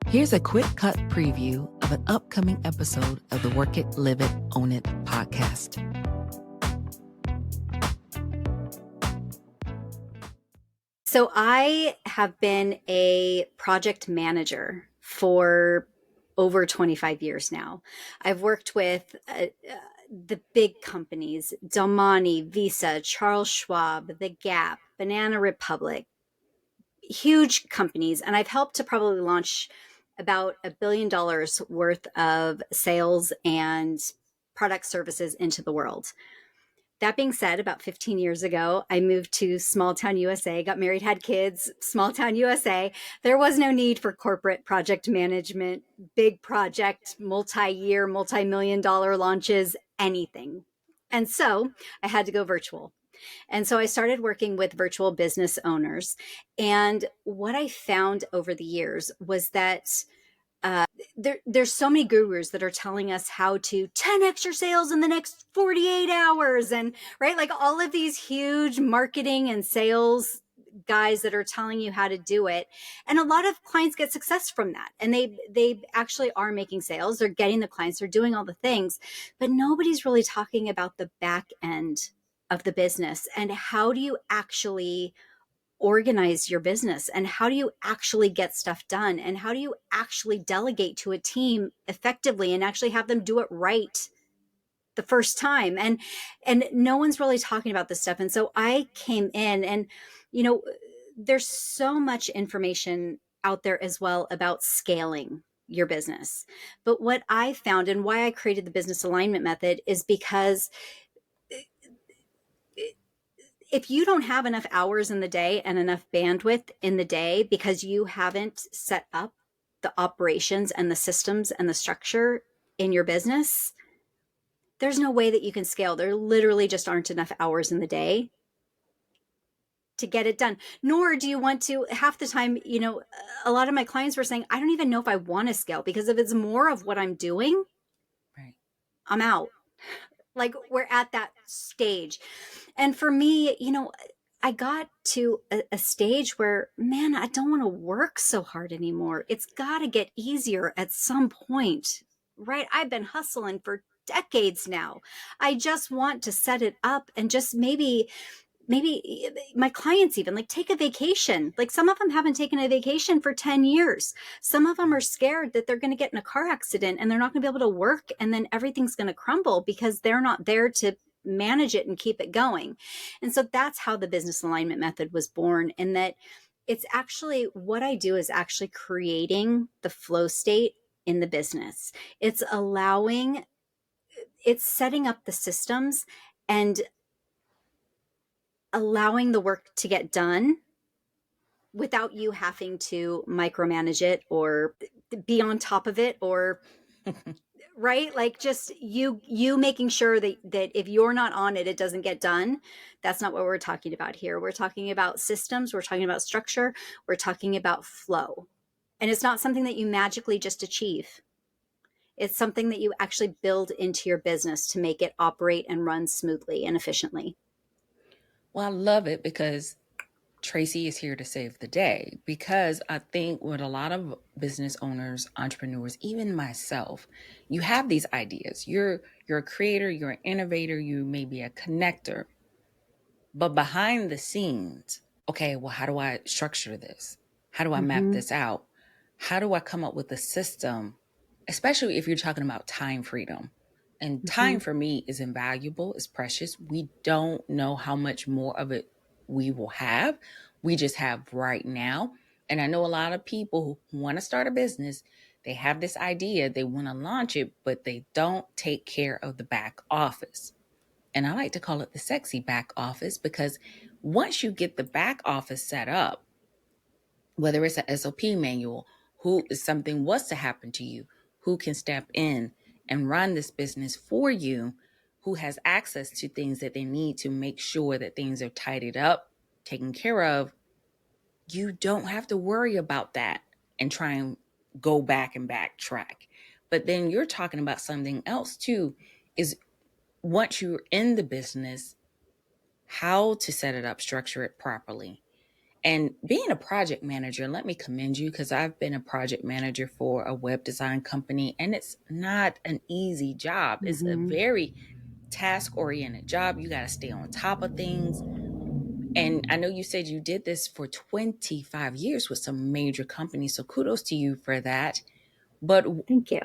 Here's a quick cut preview of an upcoming episode of the Work It, Live It, Own It podcast. So I have been a project manager for over 25 years now. I've worked with the big companies, Del Monte, Visa, Charles Schwab, The Gap, Banana Republic, huge companies. And I've helped to probably launch about $1 billion worth of sales and product services into the world. That being said, about 15 years ago, I moved to small town USA, got married, had kids, small town USA. There was no need for corporate project management, big project, multi-year, multi-million dollar launches, anything. And so I had to go virtual. And so I started working with virtual business owners. And what I found over the years was that there's so many gurus that are telling us how to 10x your sales in the next 48 hours. And right, like all of these huge marketing and sales guys that are telling you how to do it. And a lot of clients get success from that. And they actually are making sales. They're getting the clients, they're doing all the things, but nobody's really talking about the back end of the business and how do you actually organize your business and how do you actually get stuff done and how do you actually delegate to a team effectively and actually have them do it right the first time. And no one's really talking about this stuff. And so I came in and there's so much information out there as well about scaling your business. But what I found and why I created the business alignment method is because if you don't have enough hours in the day and enough bandwidth in the day because you haven't set up the operations and the systems and the structure in your business, there's no way that you can scale. There literally just aren't enough hours in the day to get it done. Nor do you want to, half the time, a lot of my clients were saying, I don't even know if I want to scale because if it's more of what I'm doing, right, I'm out. Like we're at that stage. And for me, I got to a stage where, man, I don't want to work so hard anymore. It's got to get easier at some point, right? I've been hustling for decades now. I just want to set it up and just maybe my clients even like take a vacation. Like some of them haven't taken a vacation for 10 years. Some of them are scared that they're going to get in a car accident and they're not going to be able to work. And then everything's going to crumble because they're not there to manage it and keep it going. And so that's how the business alignment method was born. And that it's actually what I do is actually creating the flow state in the business. It's setting up the systems and allowing the work to get done without you having to micromanage it or be on top of it or right, like just you making sure that if you're not on it, it doesn't get done. That's not what we're talking about here. We're talking about systems, we're talking about structure, we're talking about flow. And it's not something that you magically just achieve. It's something that you actually build into your business to make it operate and run smoothly and efficiently. Well, I love it because Tracy is here to save the day, because I think with a lot of business owners, entrepreneurs, even myself, you have these ideas. You're a creator, you're an innovator, you may be a connector, but behind the scenes, okay, well, how do I structure this? How do I map this out? How do I come up with a system, especially if you're talking about time freedom? And time for me is invaluable, it's precious. We don't know how much more of it we will have. We just have right now. And I know a lot of people who want to start a business, they have this idea, they want to launch it, but they don't take care of the back office. And I like to call it the sexy back office, because once you get the back office set up, whether it's an SOP manual, who if something was to happen to you, who can step in and run this business for you, who has access to things that they need to make sure that things are tidied up, taken care of, you don't have to worry about that and try and go back and backtrack. But then you're talking about something else too, is once you're in the business, how to set it up, structure it properly. And being a project manager, let me commend you, because I've been a project manager for a web design company, and it's not an easy job. It's a very task oriented job. You got to stay on top of things. And I know you said you did this for 25 years with some major companies. So kudos to you for that. But Thank you.